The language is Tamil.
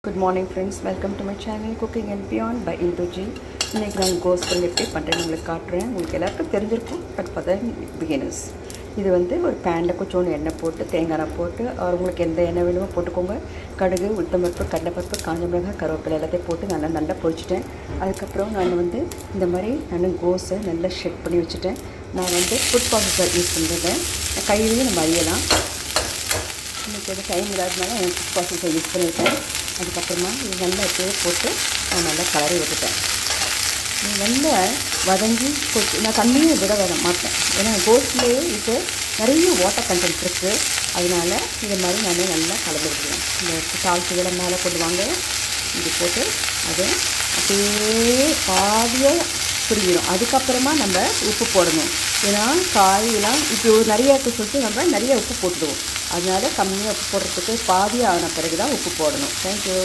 Good morning friends, welcome to my channel Cooking and Beyond by Intuji. இன்னைக்கு நான் கோஸ் பண்ணி எப்படி பண்ணுறேன்னு உங்களுக்கு காட்டுறேன். உங்களுக்கு எல்லாருக்கும் தெரிஞ்சிருக்கும், பட் ஃபார் த பிகினர்ஸ். இது வந்து ஒரு பேனில் கொஞ்சோண்டு எண்ணெய் போட்டு தேங்காய் போட்டு உங்களுக்கு எந்த எண்ணெய் வேணுமோ போட்டுக்கோங்க. கடுகு, உளுத்தம்பருப்பு, கடலைப்பருப்பு, காஞ்ச மிளகாய், கருவேப்பிலை எல்லாத்தையும் போட்டு நல்லா பொரிச்சிட்டேன். அதுக்கப்புறம் நான் வந்து இந்த மாதிரி நான் கோஸை நல்லா ஷெட் பண்ணி வச்சுட்டேன். நான் வந்து ஃபுட் ப்ராசஸர் யூஸ் பண்ணுறேன். கையிலையும் நம்ம அறியலாம். இன்றைக்கி வந்து டைம் இல்லாததுனால நான் ஃபுட் ப்ராசஸர் யூஸ் பண்ணியிருக்கேன். அதுக்கப்புறமா இது நல்லா எப்படியே போட்டு நான் நல்லா கலரி விட்டுட்டேன். நல்லா வதங்கி நான் தண்ணியை விட மாட்டேன். ஏன்னா கோஸ்ட்லேயே இது நிறைய வாட்டர் கண்டென்ட் இருக்குது. அதனால இது மாதிரி நான் நல்லா கலந்து விட்டுருவேன். இந்த தாளித்து விட மேலே கொண்டு வாங்க, இது போட்டு அதை அப்படியே பாதியாக புரிஞ்சிடும். அதுக்கப்புறமா நம்ம உப்பு போடணும். ஏன்னா காயெல்லாம் இப்போ நிறைய இருக்குது சொல்லிட்டு நம்ம நிறைய உப்பு போட்டுடுவோம். அதனால கம்மியாக உப்பு போடுறதுக்கு பாதியாக ஆன பிறகு தான் உப்பு போடணும். தேங்க்யூ.